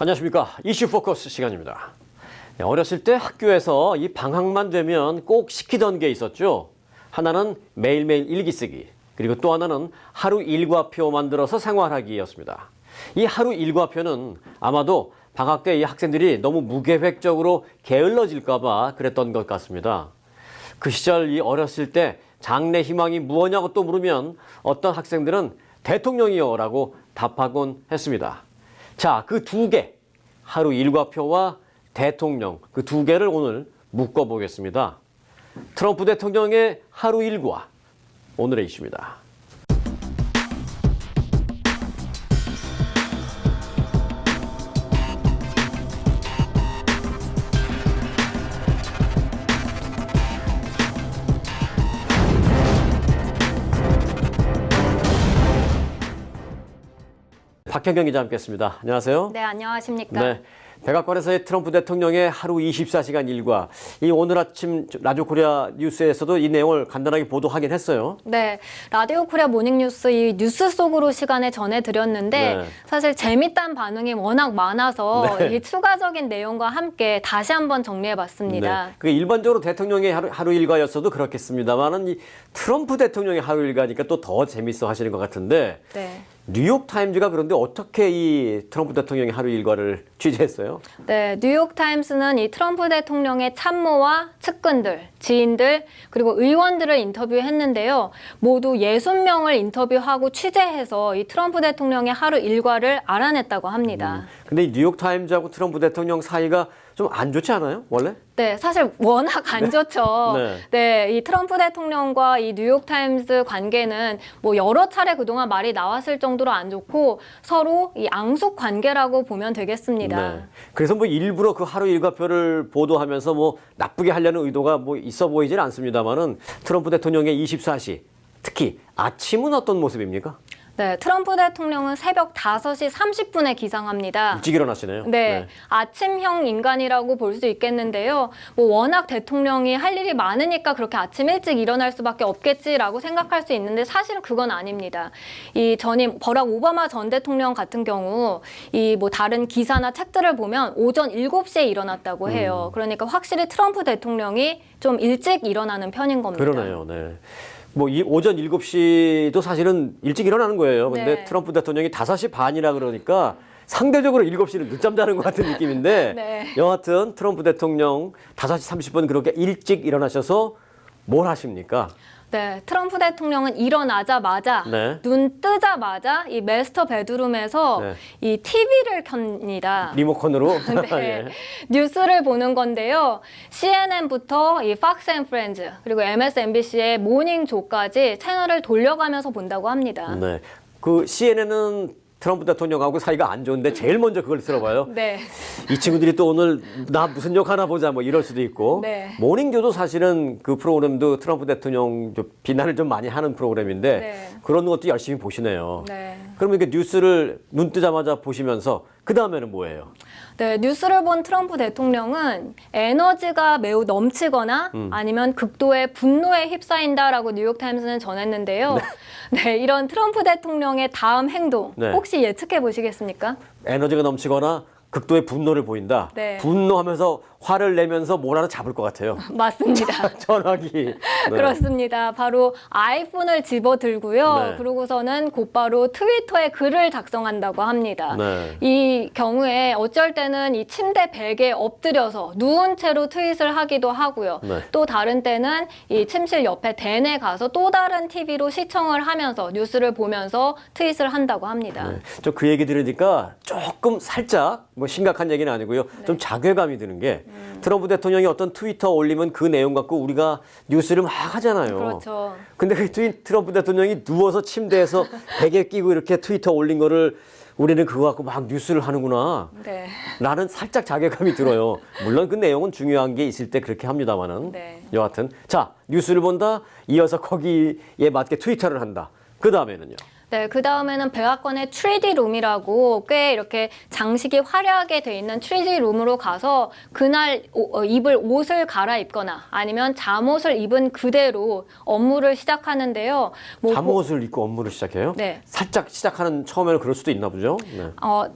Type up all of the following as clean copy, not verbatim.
안녕하십니까. 이슈 포커스 시간입니다. 어렸을 때 학교에서 이 방학만 되면 꼭 시키던 게 있었죠. 하나는 매일매일 일기 쓰기, 그리고 또 하나는 하루 일과표 만들어서 생활하기였습니다. 이 하루 일과표는 아마도 방학 때 이 학생들이 너무 무계획적으로 게을러질까 봐 그랬던 것 같습니다. 그 시절 이 어렸을 때 장래 희망이 무엇냐고 또 물으면 어떤 학생들은 대통령이요 라고 답하곤 했습니다. 자, 그 두 개, 하루 일과표와 대통령, 그 두 개를 오늘 묶어보겠습니다. 트럼프 대통령의 하루 일과, 오늘의 이슈입니다. 박현경 기자 함께했습니다. 안녕하세요. 네, 안녕하십니까. 네, 백악관에서의 트럼프 대통령의 하루 24시간 일과, 이 오늘 아침 라디오 코리아 뉴스에서도 이 내용을 간단하게 보도하긴 했어요. 네, 라디오 코리아 모닝뉴스 이 뉴스 속으로 시간에 전해드렸는데 네. 사실 재밌다는 반응이 워낙 많아서 네. 이 추가적인 내용과 함께 다시 한번 정리해봤습니다. 네, 그 일반적으로 대통령의 하루 일과였어도 그렇겠습니다만은 이 트럼프 대통령의 하루 일과니까 또 더 재밌어 하시는 것 같은데. 네. 뉴욕타임즈가 그런데 어떻게 이 트럼프 대통령의 하루 일과를 취재했어요? 네, 뉴욕타임스는 이 트럼프 대통령의 참모와 측근들, 지인들, 그리고 의원들을 인터뷰했는데요. 모두 60명을 인터뷰하고 취재해서 이 트럼프 대통령의 하루 일과를 알아냈다고 합니다. 근데 이 뉴욕타임즈하고 트럼프 대통령 사이가 좀 안 좋지 않아요, 원래? 네, 사실 워낙 안 좋죠. 네. 네, 이 트럼프 대통령과 이 뉴욕타임스 관계는 뭐 여러 차례 그동안 말이 나왔을 정도로 안 좋고 서로 이 앙숙 관계라고 보면 되겠습니다. 네. 그래서 뭐 일부러 그 하루 일과표를 보도하면서 뭐 나쁘게 하려는 의도가 뭐 있어 보이질 않습니다만은 트럼프 대통령의 24시, 특히 아침은 어떤 모습입니까? 네, 트럼프 대통령은 새벽 5시 30분에 기상합니다. 일찍 일어나시네요. 네, 아침형 인간이라고 볼 수 있겠는데요. 뭐 워낙 대통령이 할 일이 많으니까 그렇게 아침 일찍 일어날 수밖에 없겠지라고 생각할 수 있는데 사실은 그건 아닙니다. 이 전임 버락 오바마 전 대통령 같은 경우 이 뭐 다른 기사나 책들을 보면 오전 7시에 일어났다고 해요. 그러니까 확실히 트럼프 대통령이 좀 일찍 일어나는 편인 겁니다. 그러네요. 네. 뭐 이 오전 7시도 사실은 일찍 일어나는 거예요. 근데 네. 트럼프 대통령이 5시 반이라 그러니까 상대적으로 7시는 늦잠 자는 것 같은 느낌인데 네. 여하튼 트럼프 대통령 5시 30분 그렇게 일찍 일어나셔서 뭘 하십니까? 네, 트럼프 대통령은 일어나자마자 네. 눈 뜨자마자 이 마스터 베드룸에서 네. 이 TV를 켭니다. 리모컨으로? 네, 예. 뉴스를 보는 건데요. CNN부터 이 Fox and Friends 그리고 MSNBC의 모닝조까지 채널을 돌려가면서 본다고 합니다. 네. 그 CNN은 트럼프 대통령하고 사이가 안 좋은데 제일 먼저 그걸 들어봐요. 네. 이 친구들이 또 오늘 나 무슨 욕 하나 보자 뭐 이럴 수도 있고. 네. 모닝조도 사실은 그 프로그램도 트럼프 대통령 좀 비난을 좀 많이 하는 프로그램인데 네. 그런 것도 열심히 보시네요. 네. 그러면 이렇게 뉴스를 눈 뜨자마자 보시면서 그 다음에는 뭐예요? 네, 뉴스를 본 트럼프 대통령은 에너지가 매우 넘치거나 아니면 극도의 분노에 휩싸인다라고 뉴욕타임스는 전했는데요. 네, 이런 트럼프 대통령의 다음 행동 네. 혹시 예측해 보시겠습니까? 에너지가 넘치거나 극도의 분노를 보인다. 네. 분노하면서 화를 내면서 뭘 하나 잡을 것 같아요. 맞습니다. 전화기. 네. 그렇습니다. 바로 아이폰을 집어들고요. 네. 그러고서는 곧바로 트위터에 글을 작성한다고 합니다. 네. 이 경우에 어쩔 때는 이 침대 베개에 엎드려서 누운 채로 트윗을 하기도 하고요. 네. 또 다른 때는 이 침실 옆에 댄에 가서 또 다른 TV로 시청을 하면서 뉴스를 보면서 트윗을 한다고 합니다. 네. 저 그 얘기 들으니까 조금 살짝 뭐 심각한 얘기는 아니고요. 좀 자괴감이 드는 게 트럼프 대통령이 어떤 트위터 올리면 그 내용 갖고 우리가 뉴스를 막 하잖아요. 그렇죠. 근데 그 트럼프 대통령이 누워서 침대에서 베개 끼고 이렇게 트위터 올린 거를 우리는 그거 갖고 막 뉴스를 하는구나. 네. 나는 살짝 자괴감이 들어요. 물론 그 내용은 중요한 게 있을 때 그렇게 합니다만은. 네. 여하튼 자, 뉴스를 본다. 이어서 거기에 맞게 트위터를 한다. 그 다음에는요. 네, 그 다음에는 백악관의 3D 룸이라고 꽤 이렇게 장식이 화려하게 돼 있는 3D 룸으로 가서 그날 입을 옷을 갈아입거나 아니면 잠옷을 입은 그대로 업무를 시작하는데요. 뭐 잠옷을 입고 업무를 시작해요? 네. 살짝 시작하는 처음에는 그럴 수도 있나 보죠? 네.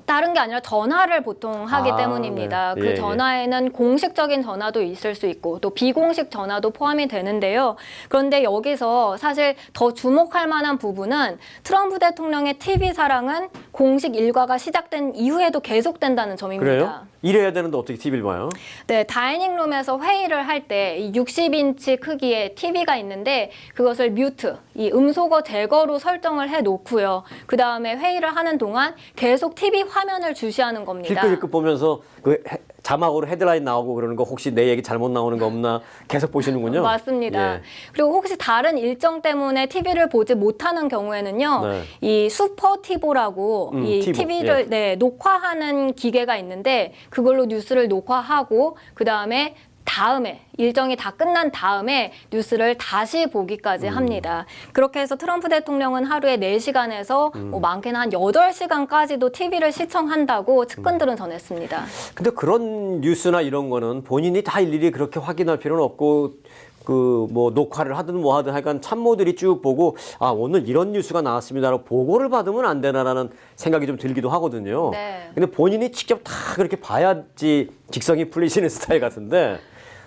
다른 게 아니라 전화를 보통 하기 때문입니다. 네. 그 예, 전화에는 공식적인 전화도 있을 수 있고 또 비공식 전화도 포함이 되는데요. 그런데 여기서 사실 더 주목할 만한 부분은 트럼프 대통령의 TV 사랑은 공식 일과가 시작된 이후에도 계속된다는 점입니다. 그래요? 이래야 되는데 어떻게 TV를 봐요? 네, 다이닝룸에서 회의를 할 때 60인치 크기의 TV가 있는데 그것을 뮤트, 이 음소거 제거로 설정을 해 놓고요. 그 다음에 회의를 하는 동안 계속 TV 화면을 주시하는 겁니다. 힐끗힐끗 보면서 그 자막으로 헤드라인 나오고 그러는 거 혹시 내 얘기 잘못 나오는 거 없나 계속 보시는군요. 맞습니다. 예. 그리고 혹시 다른 일정 때문에 TV를 보지 못하는 경우에는요, 네. 이 슈퍼 티보라고 이 티보, TV를 예. 네, 녹화하는 기계가 있는데 그걸로 뉴스를 녹화하고 그 다음에 일정이 다 끝난 다음에 뉴스를 다시 보기까지 합니다. 그렇게 해서 트럼프 대통령은 하루에 4시간에서 뭐 많게는 한 8시간까지도 TV를 시청한다고 측근들은 전했습니다. 근데 그런 뉴스나 이런 거는 본인이 다 일일이 그렇게 확인할 필요는 없고 그 뭐 녹화를 하든 뭐 하든 하여간 참모들이 쭉 보고 아 오늘 이런 뉴스가 나왔습니다라고 보고를 받으면 안 되나라는 생각이 좀 들기도 하거든요. 네. 근데 본인이 직접 다 그렇게 봐야지 직성이 풀리시는 스타일 같은데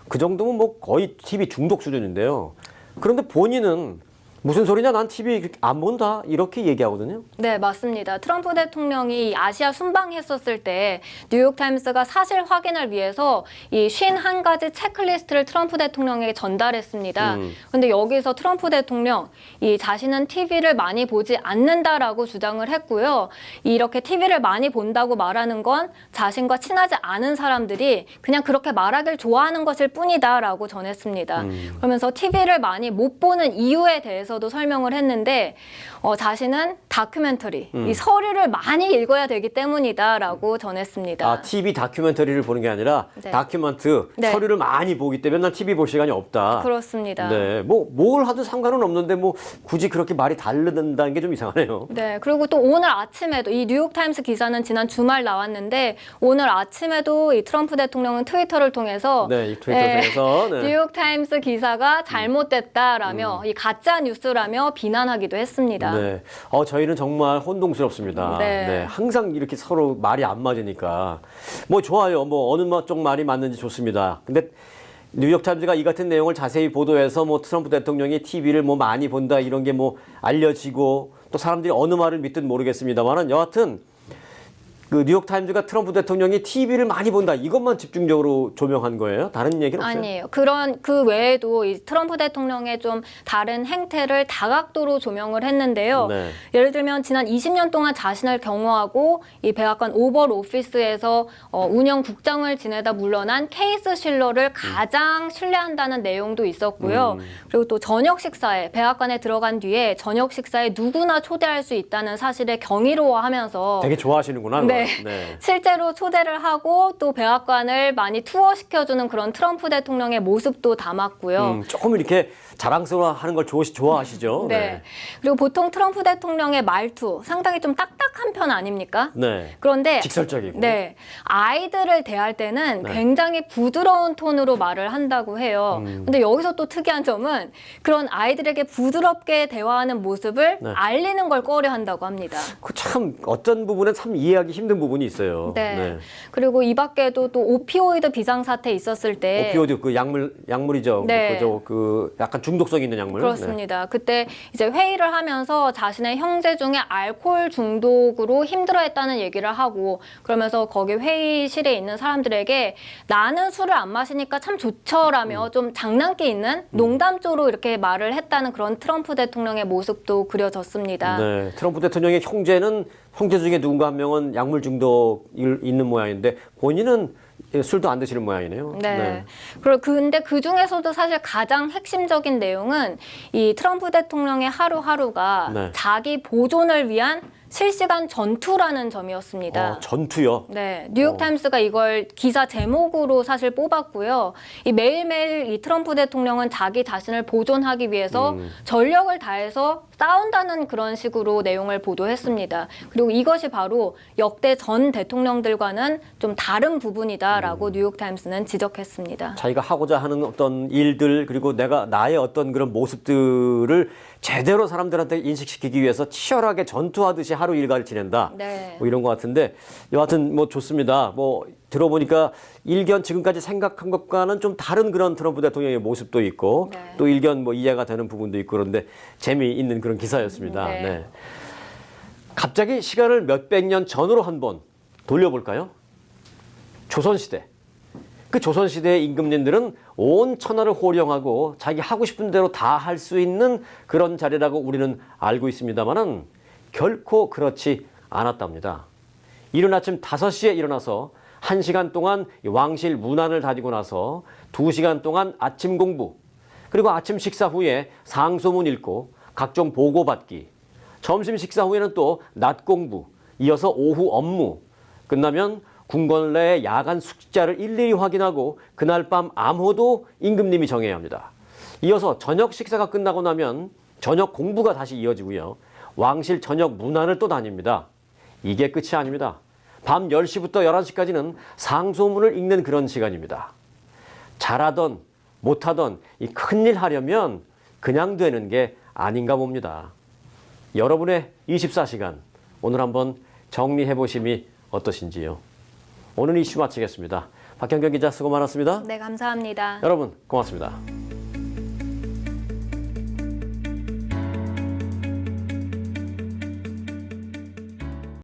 그 정도면 뭐 거의 TV 중독 수준인데요. 그런데 본인은 무슨 소리냐 난 TV 안 본다 이렇게 얘기하거든요. 네, 맞습니다. 트럼프 대통령이 아시아 순방했었을 때 뉴욕타임스가 사실 확인을 위해서 이 51가지 체크리스트를 트럼프 대통령에게 전달했습니다. 근데 여기서 트럼프 대통령 이 자신은 TV를 많이 보지 않는다라고 주장을 했고요. 이렇게 TV를 많이 본다고 말하는 건 자신과 친하지 않은 사람들이 그냥 그렇게 말하길 좋아하는 것일 뿐이다라고 전했습니다. 그러면서 TV를 많이 못 보는 이유에 대해서도 설명을 했는데 자신은 다큐멘터리, 이 서류를 많이 읽어야 되기 때문이다라고 전했습니다. 아, TV 다큐멘터리를 보는 게 아니라 네. 다큐멘트 네. 서류를 많이 보기 때문에 난 TV 볼 시간이 없다. 그렇습니다. 네, 뭐 뭘 하든 상관은 없는데 뭐 굳이 그렇게 말이 다르다는 게 좀 이상하네요. 네, 그리고 또 오늘 아침에도 이 뉴욕타임스 기사는 지난 주말 나왔는데 오늘 아침에도 이 트럼프 대통령은 트위터를 통해서 네, 이 트위터를 통해서 네. 뉴욕타임스 기사가 잘못됐다라며 이 가짜 뉴스라며 비난하기도 했습니다. 네, 저희는 정말 혼동스럽습니다. 네. 네, 항상 이렇게 서로 말이 안 맞으니까 뭐 좋아요. 뭐 어느 쪽 말이 맞는지 좋습니다. 근데 뉴욕타임즈가 이 같은 내용을 자세히 보도해서 뭐 트럼프 대통령이 TV를 뭐 많이 본다 이런 게 뭐 알려지고 또 사람들이 어느 말을 믿든 모르겠습니다만은 여하튼 그 뉴욕타임즈가 트럼프 대통령이 TV를 많이 본다 이것만 집중적으로 조명한 거예요? 다른 얘기는 없어요? 아니에요. 그 외에도 이 트럼프 대통령의 좀 다른 행태를 다각도로 조명을 했는데요. 네. 예를 들면 지난 20년 동안 자신을 경호하고 이 백악관 오벌 오피스에서 운영국장을 지내다 물러난 케이스 실러를 가장 신뢰한다는 내용도 있었고요. 그리고 또 저녁 식사에 백악관에 들어간 뒤에 저녁 식사에 누구나 초대할 수 있다는 사실에 경이로워하면서 되게 좋아하시는구나. 네. 네. 실제로 초대를 하고 또 백악관을 많이 투어시켜주는 그런 트럼프 대통령의 모습도 담았고요. 조금 이렇게 자랑스러워하는 걸 좋아하시죠? 네. 그리고 보통 트럼프 대통령의 말투 상당히 좀 딱딱한 편 아닙니까? 네. 그런데 직설적이고. 네, 아이들을 대할 때는 네. 굉장히 부드러운 톤으로 말을 한다고 해요. 근데 여기서 또 특이한 점은 그런 아이들에게 부드럽게 대화하는 모습을 네. 알리는 걸 꺼려 한다고 합니다. 그 참 어떤 부분은 참 이해하기 힘든 부분이 있어요. 네. 그리고 이 밖에도 또 오피오이드 비상사태 있었을 때 오피오이드 그 약물이죠. 네. 그 약간 중독성 있는 약물. 그렇습니다. 그때 이제 회의를 하면서 자신의 형제 중에 알코올 중독으로 힘들어했다는 얘기를 하고 그러면서 거기 회의실에 있는 사람들에게 나는 술을 안 마시니까 참 좋죠라며 좀 장난기 있는 농담조로 이렇게 말을 했다는 그런 트럼프 대통령의 모습도 그려졌습니다. 네. 트럼프 대통령의 형제 중에 누군가 한 명은 약물 중독이 있는 모양인데 본인은 술도 안 드시는 모양이네요. 네. 그리고 근데 그 중에서도 사실 가장 핵심적인 내용은 이 트럼프 대통령의 하루하루가 네. 자기 보존을 위한 실시간 전투라는 점이었습니다. 전투요? 네, 뉴욕타임스가 이걸 기사 제목으로 사실 뽑았고요. 이 매일매일 이 트럼프 대통령은 자기 자신을 보존하기 위해서 전력을 다해서 싸운다는 그런 식으로 내용을 보도했습니다. 그리고 이것이 바로 역대 전 대통령들과는 좀 다른 부분이다라고 뉴욕타임스는 지적했습니다. 자기가 하고자 하는 어떤 일들 그리고 나의 어떤 그런 모습들을 제대로 사람들한테 인식시키기 위해서 치열하게 전투하듯이 하루 일과를 지낸다. 네. 뭐 이런 것 같은데 여하튼 뭐 좋습니다. 뭐 들어보니까 일견 지금까지 생각한 것과는 좀 다른 그런 트럼프 대통령의 모습도 있고 네. 또 일견 뭐 이해가 되는 부분도 있고 그런데 재미있는 그런 기사였습니다. 네. 네. 갑자기 시간을 몇백 년 전으로 한번 돌려볼까요? 조선시대. 그 조선시대의 임금님들은 온 천하를 호령하고 자기 하고 싶은 대로 다 할 수 있는 그런 자리라고 우리는 알고 있습니다만은 결코 그렇지 않았답니다. 이른 아침 5시에 일어나서 1시간 동안 왕실 문안을 다지고 나서 2시간 동안 아침 공부, 그리고 아침 식사 후에 상소문 읽고 각종 보고받기, 점심 식사 후에는 또 낮 공부, 이어서 오후 업무, 끝나면 궁궐 내의 야간 숙자를 일일이 확인하고 그날 밤 암호도 임금님이 정해야 합니다. 이어서 저녁 식사가 끝나고 나면 저녁 공부가 다시 이어지고요. 왕실 저녁 문안을 또 다닙니다. 이게 끝이 아닙니다. 밤 10시부터 11시까지는 상소문을 읽는 그런 시간입니다. 잘하던 못하던 이 큰일 하려면 그냥 되는 게 아닌가 봅니다. 여러분의 24시간 오늘 한번 정리해 보심이 어떠신지요? 오늘 이슈 마치겠습니다. 박현경 기자 수고 많았습니다. 네, 감사합니다. 여러분 고맙습니다.